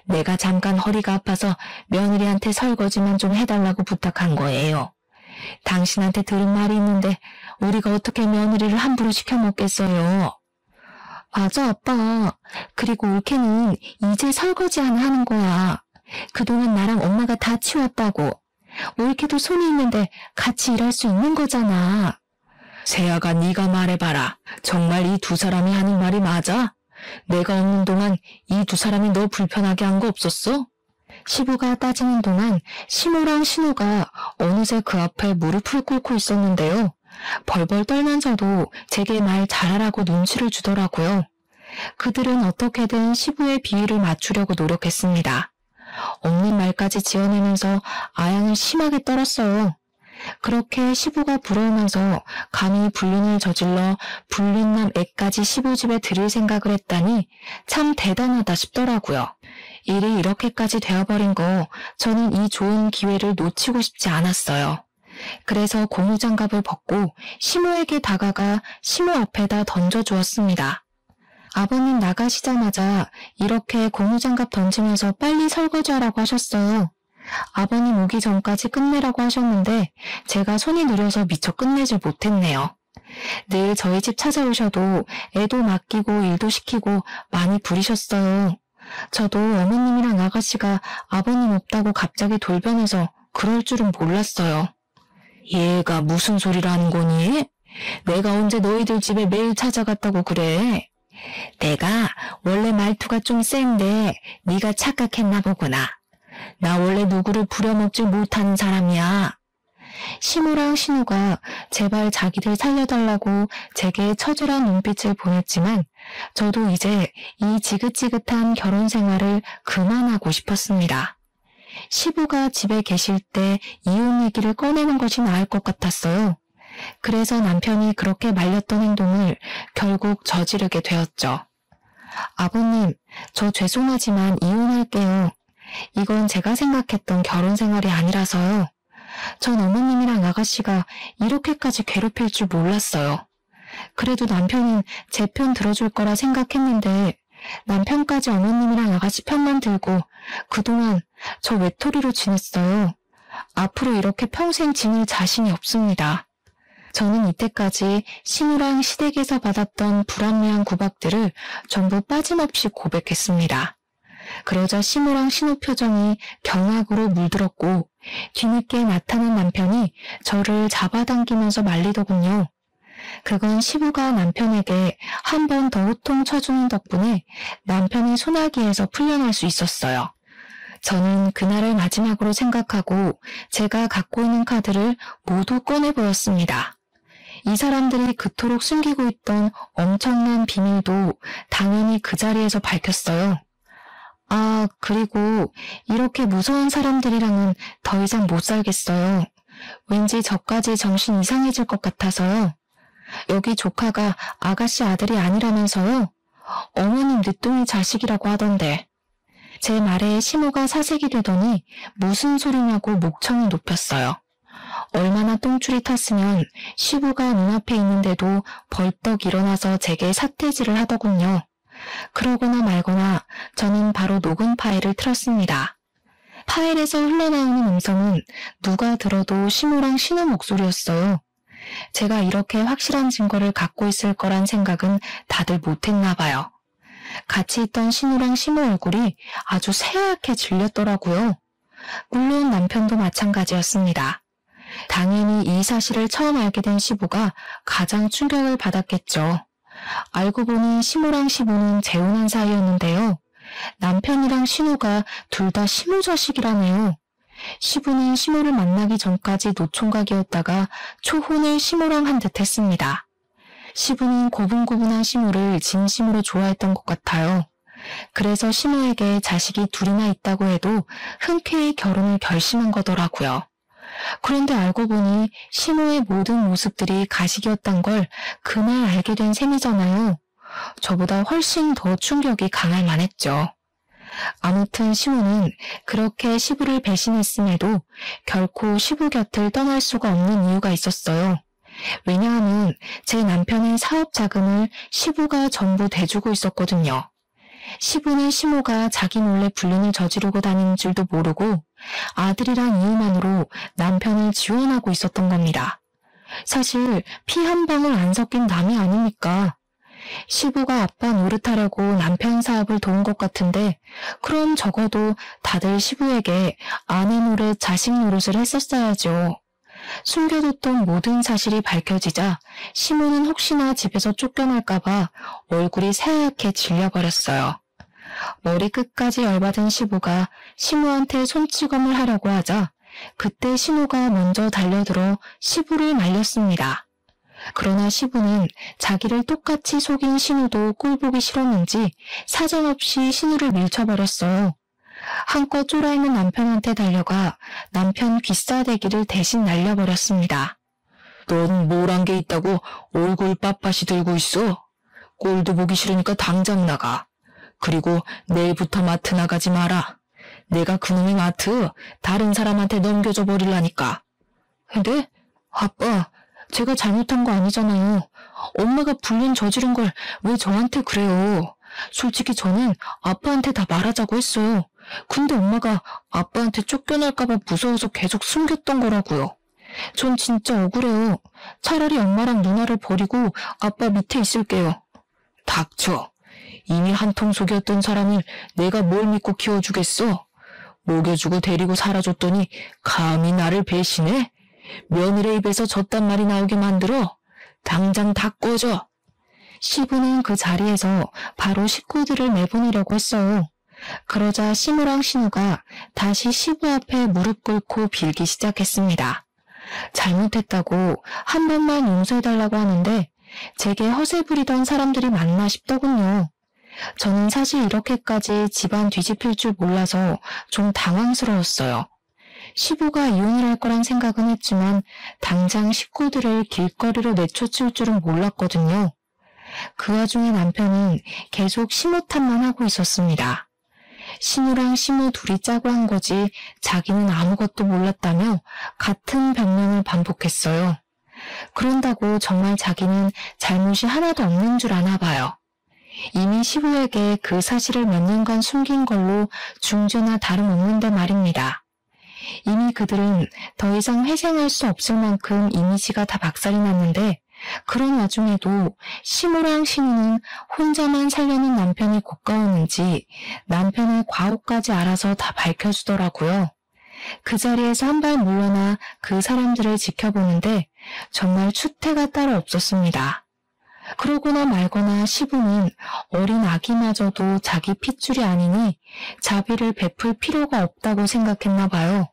내가 잠깐 허리가 아파서 며느리한테 설거지만 좀 해달라고 부탁한 거예요. 당신한테 들은 말이 있는데 우리가 어떻게 며느리를 함부로 시켜먹겠어요. 맞아, 아빠. 그리고 올케는 이제 설거지 하는 거야. 그동안 나랑 엄마가 다 치웠다고. 올케도 손이 있는데 같이 일할 수 있는 거잖아. 세아가 네가 말해봐라. 정말 이 두 사람이 하는 말이 맞아? 내가 없는 동안 이 두 사람이 너 불편하게 한 거 없었어? 시부가 따지는 동안 시무랑 신우가 어느새 그 앞에 무릎을 꿇고 있었는데요. 벌벌 떨면서도 제게 말 잘하라고 눈치를 주더라고요. 그들은 어떻게든 시부의 비위를 맞추려고 노력했습니다. 없는 말까지 지어내면서 아양을 심하게 떨었어요. 그렇게 시부가 부러우면서 감히 불륜을 저질러 불륜남 애까지 시부 집에 들일 생각을 했다니 참 대단하다 싶더라고요. 일이 이렇게까지 되어버린 거 저는 이 좋은 기회를 놓치고 싶지 않았어요. 그래서 고무장갑을 벗고 시모에게 다가가 시모 앞에다 던져주었습니다. 아버님 나가시자마자 이렇게 고무장갑 던지면서 빨리 설거지하라고 하셨어요. 아버님 오기 전까지 끝내라고 하셨는데 제가 손이 느려서 미처 끝내질 못했네요. 늘 저희 집 찾아오셔도 애도 맡기고 일도 시키고 많이 부리셨어요. 저도 어머님이랑 아가씨가 아버님 없다고 갑자기 돌변해서 그럴 줄은 몰랐어요. 얘가 무슨 소리를 하는 거니? 내가 언제 너희들 집에 매일 찾아갔다고 그래? 내가 원래 말투가 좀 센데 네가 착각했나 보구나. 나 원래 누구를 부려먹지 못하는 사람이야. 시무랑 신우가 제발 자기들 살려달라고 제게 처절한 눈빛을 보냈지만 저도 이제 이 지긋지긋한 결혼 생활을 그만하고 싶었습니다. 시부가 집에 계실 때 이혼 얘기를 꺼내는 것이 나을 것 같았어요. 그래서 남편이 그렇게 말렸던 행동을 결국 저지르게 되었죠. 아버님, 저 죄송하지만 이혼할게요. 이건 제가 생각했던 결혼 생활이 아니라서요. 전 어머님이랑 아가씨가 이렇게까지 괴롭힐 줄 몰랐어요. 그래도 남편은 제 편 들어줄 거라 생각했는데 남편까지 어머님이랑 아가씨 편만 들고 그동안 저 외톨이로 지냈어요. 앞으로 이렇게 평생 지낼 자신이 없습니다. 저는 이때까지 신우랑 시댁에서 받았던 불합리한 구박들을 전부 빠짐없이 고백했습니다. 그러자 시무랑 신우 표정이 경악으로 물들었고 뒤늦게 나타난 남편이 저를 잡아당기면서 말리더군요. 그건 시부가 남편에게 한 번 더 호통 쳐주는 덕분에 남편이 소나기에서 풀려날 수 있었어요. 저는 그날을 마지막으로 생각하고 제가 갖고 있는 카드를 모두 꺼내보였습니다. 이 사람들이 그토록 숨기고 있던 엄청난 비밀도 당연히 그 자리에서 밝혔어요. 아, 그리고 이렇게 무서운 사람들이랑은 더 이상 못 살겠어요. 왠지 저까지 정신 이상해질 것 같아서요. 여기 조카가 아가씨 아들이 아니라면서요. 어머님 늦둥이 자식이라고 하던데. 제 말에 시모가 사색이 되더니 무슨 소리냐고 목청을 높였어요. 얼마나 똥줄이 탔으면 시부가 눈앞에 있는데도 벌떡 일어나서 제게 사태질을 하더군요. 그러거나 말거나 저는 바로 녹음 파일을 틀었습니다. 파일에서 흘러나오는 음성은 누가 들어도 시모랑 신우 목소리였어요. 제가 이렇게 확실한 증거를 갖고 있을 거란 생각은 다들 못했나 봐요. 같이 있던 신우랑 시모 얼굴이 아주 새하얗게 질렸더라고요. 물론 남편도 마찬가지였습니다. 당연히 이 사실을 처음 알게 된 시부가 가장 충격을 받았겠죠. 알고 보니 시모랑 시부는 재혼한 사이였는데요. 남편이랑 신우가 둘 다 시모 자식이라네요. 시부는 시모를 만나기 전까지 노총각이었다가 초혼을 시모랑 한 듯 했습니다. 시부는 고분고분한 시모를 진심으로 좋아했던 것 같아요. 그래서 시모에게 자식이 둘이나 있다고 해도 흔쾌히 결혼을 결심한 거더라고요. 그런데 알고 보니 시모의 모든 모습들이 가식이었단 걸 그날 알게 된 셈이잖아요. 저보다 훨씬 더 충격이 강할 만했죠. 아무튼 시모는 그렇게 시부를 배신했음에도 결코 시부 곁을 떠날 수가 없는 이유가 있었어요. 왜냐하면 제 남편의 사업 자금을 시부가 전부 대주고 있었거든요. 시부는 시모가 자기 몰래 불륜을 저지르고 다니는 줄도 모르고 아들이란 이유만으로 남편을 지원하고 있었던 겁니다. 사실 피 한 방울 안 섞인 남이 아닙니까? 시부가 아빠 노릇하려고 남편 사업을 도운 것 같은데 그럼 적어도 다들 시부에게 아내 노릇, 자식 노릇을 했었어야죠. 숨겨뒀던 모든 사실이 밝혀지자 시모는 혹시나 집에서 쫓겨날까봐 얼굴이 새하얗게 질려버렸어요. 머리 끝까지 열받은 시부가 시모한테 손찌검을 하려고 하자 그때 시모가 먼저 달려들어 시부를 말렸습니다. 그러나 시부는 자기를 똑같이 속인 신우도 꼴보기 싫었는지 사정없이 신우를 밀쳐버렸어요. 한껏 쫄아있는 남편한테 달려가 남편 귀싸대기를 대신 날려버렸습니다. 넌 뭘 한 게 있다고 얼굴 빳빳이 들고 있어? 꼴도 보기 싫으니까 당장 나가. 그리고 내일부터 마트 나가지 마라. 내가 그놈의 마트 다른 사람한테 넘겨줘 버리려니까. 근데 아빠, 제가 잘못한 거 아니잖아요. 엄마가 불륜 저지른 걸 왜 저한테 그래요? 솔직히 저는 아빠한테 다 말하자고 했어요. 근데 엄마가 아빠한테 쫓겨날까봐 무서워서 계속 숨겼던 거라고요. 전 진짜 억울해요. 차라리 엄마랑 누나를 버리고 아빠 밑에 있을게요. 닥쳐. 이미 한통 속였던 사람을 내가 뭘 믿고 키워주겠어? 먹여주고 데리고 살아줬더니 감히 나를 배신해? 며느리 입에서 저딴 말이 나오게 만들어? 당장 다 꺼져. 시부는 그 자리에서 바로 식구들을 내보내려고 했어요. 그러자 시모랑 신우가 다시 시부 앞에 무릎 꿇고 빌기 시작했습니다. 잘못했다고 한 번만 용서해달라고 하는데 제게 허세 부리던 사람들이 맞나 싶더군요. 저는 사실 이렇게까지 집안 뒤집힐 줄 몰라서 좀 당황스러웠어요. 시부가 이혼을 할 거란 생각은 했지만 당장 식구들을 길거리로 내쫓을 줄은 몰랐거든요. 그 와중에 남편은 계속 시모 탓만 하고 있었습니다. 신우랑 시모 둘이 짜고 한 거지 자기는 아무것도 몰랐다며 같은 변명을 반복했어요. 그런다고 정말 자기는 잘못이 하나도 없는 줄 아나 봐요. 이미 시부에게 그 사실을 몇 년간 숨긴 걸로 중죄나 다름없는데 말입니다. 이미 그들은 더 이상 회생할 수 없을 만큼 이미지가 다 박살이 났는데 그런 와중에도 시모랑 신우는 혼자만 살려는 남편이 고가웠는지 남편의 과오까지 알아서 다 밝혀주더라고요. 그 자리에서 한 발 물러나 그 사람들을 지켜보는데 정말 추태가 따로 없었습니다. 그러거나 말거나 시부는 어린 아기마저도 자기 핏줄이 아니니 자비를 베풀 필요가 없다고 생각했나 봐요.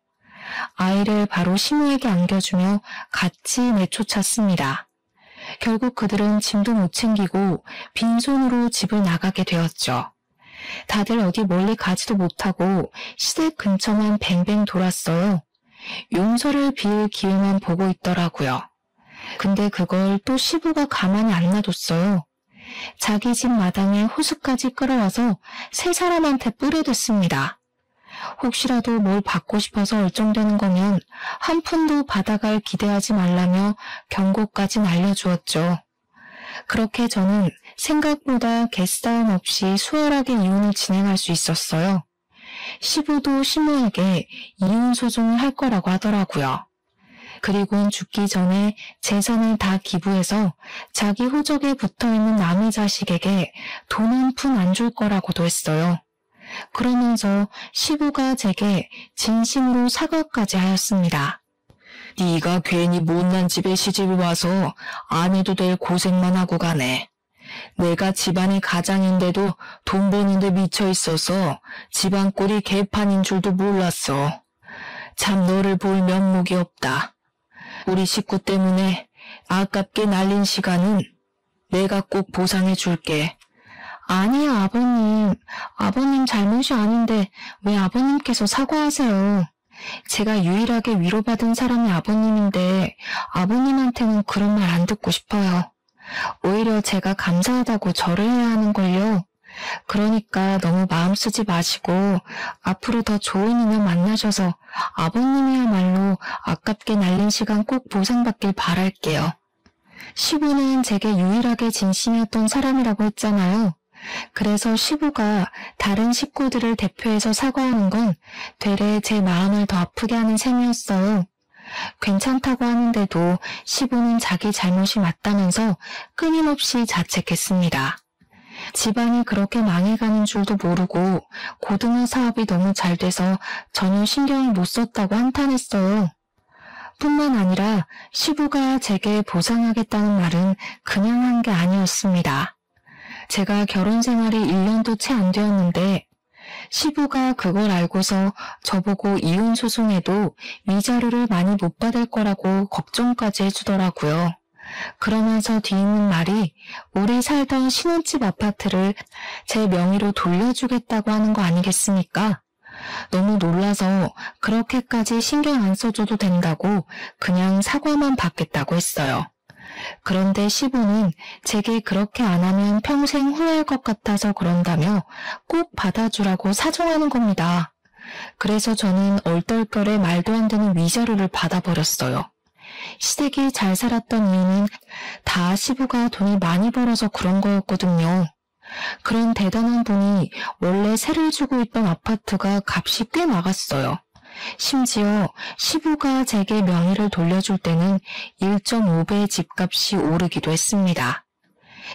아이를 바로 시부에게 안겨주며 같이 내쫓았습니다. 결국 그들은 짐도 못 챙기고 빈손으로 집을 나가게 되었죠. 다들 어디 멀리 가지도 못하고 시댁 근처만 뱅뱅 돌았어요. 용서를 빌 기회만 보고 있더라고요. 근데 그걸 또 시부가 가만히 안 놔뒀어요. 자기 집 마당에 호수까지 끌어와서 세 사람한테 뿌려댔습니다. 혹시라도 뭘 받고 싶어서 얼쩡대는 거면 한 푼도 받아갈 기대하지 말라며 경고까지 날려주었죠. 그렇게 저는 생각보다 개싸움 없이 수월하게 이혼을 진행할 수 있었어요. 시부도 시모에게 이혼 소송을 할 거라고 하더라고요. 그리고는 죽기 전에 재산을 다 기부해서 자기 호적에 붙어있는 남의 자식에게 돈 한 푼 안 줄 거라고도 했어요. 그러면서 시부가 제게 진심으로 사과까지 하였습니다. 네가 괜히 못난 집에 시집을 와서 안 해도 될 고생만 하고 가네. 내가 집안의 가장인데도 돈 버는데 미쳐있어서 집안 꼴이 개판인 줄도 몰랐어. 참 너를 볼 면목이 없다. 우리 식구 때문에 아깝게 날린 시간은 내가 꼭 보상해 줄게. 아니요, 아버님. 아버님 잘못이 아닌데 왜 아버님께서 사과하세요? 제가 유일하게 위로받은 사람이 아버님인데 아버님한테는 그런 말 안 듣고 싶어요. 오히려 제가 감사하다고 절을 해야 하는걸요. 그러니까 너무 마음 쓰지 마시고 앞으로 더 좋은 인연 만나셔서 아버님이야말로 아깝게 날린 시간 꼭 보상받길 바랄게요. 시부는 제게 유일하게 진심이었던 사람이라고 했잖아요. 그래서 시부가 다른 식구들을 대표해서 사과하는 건 되레 제 마음을 더 아프게 하는 셈이었어요. 괜찮다고 하는데도 시부는 자기 잘못이 맞다면서 끊임없이 자책했습니다. 집안이 그렇게 망해가는 줄도 모르고 고등어 사업이 너무 잘 돼서 전혀 신경을 못 썼다고 한탄했어요. 뿐만 아니라 시부가 제게 보상하겠다는 말은 그냥 한 게 아니었습니다. 제가 결혼 생활이 1년도 채 안 되었는데 시부가 그걸 알고서 저보고 이혼 소송에도 위자료를 많이 못 받을 거라고 걱정까지 해주더라고요. 그러면서 뒤있는 말이 우리 살던 신혼집 아파트를 제 명의로 돌려주겠다고 하는 거 아니겠습니까? 너무 놀라서 그렇게까지 신경 안 써줘도 된다고 그냥 사과만 받겠다고 했어요. 그런데 시부는 제게 그렇게 안 하면 평생 후회할 것 같아서 그런다며 꼭 받아주라고 사정하는 겁니다. 그래서 저는 얼떨결에 말도 안 되는 위자료를 받아버렸어요. 시댁이 잘 살았던 이유는 다 시부가 돈이 많이 벌어서 그런 거였거든요. 그런 대단한 분이 원래 세를 주고 있던 아파트가 값이 꽤 나갔어요. 심지어 시부가 제게 명의를 돌려줄 때는 1.5배 집값이 오르기도 했습니다.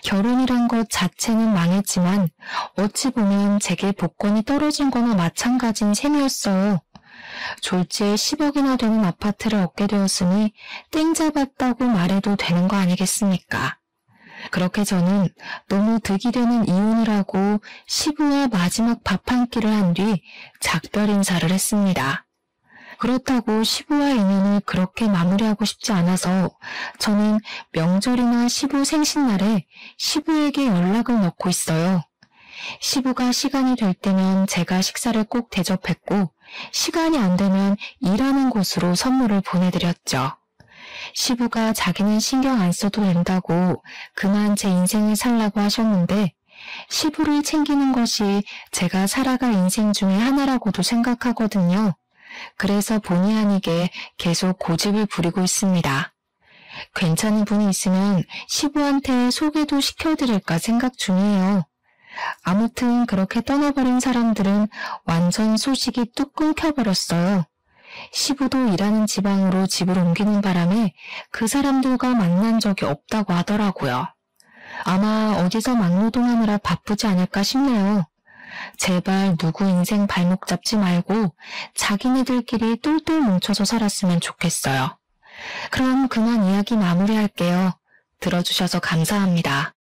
결혼이란 것 자체는 망했지만 어찌 보면 제게 복권이 떨어진 거나 마찬가지인 셈이었어요. 졸지에 10억이나 되는 아파트를 얻게 되었으니 땡 잡았다고 말해도 되는 거 아니겠습니까? 그렇게 저는 너무 득이 되는 이혼을 하고 시부와 마지막 밥 한 끼를 한 뒤 작별 인사를 했습니다. 그렇다고 시부와 인연을 그렇게 마무리하고 싶지 않아서 저는 명절이나 시부 생신날에 시부에게 연락을 넣고 있어요. 시부가 시간이 될 때면 제가 식사를 꼭 대접했고 시간이 안 되면 일하는 곳으로 선물을 보내드렸죠. 시부가 자기는 신경 안 써도 된다고 그만 제 인생을 살라고 하셨는데 시부를 챙기는 것이 제가 살아갈 인생 중에 하나라고도 생각하거든요. 그래서 본의 아니게 계속 고집을 부리고 있습니다. 괜찮은 분이 있으면 시부한테 소개도 시켜드릴까 생각 중이에요. 아무튼 그렇게 떠나버린 사람들은 완전 소식이 뚝 끊겨버렸어요. 시부도 일하는 지방으로 집을 옮기는 바람에 그 사람들과 만난 적이 없다고 하더라고요. 아마 어디서 막노동하느라 바쁘지 않을까 싶네요. 제발 누구 인생 발목 잡지 말고 자기네들끼리 똘똘 뭉쳐서 살았으면 좋겠어요. 그럼 그만 이야기 마무리할게요. 들어주셔서 감사합니다.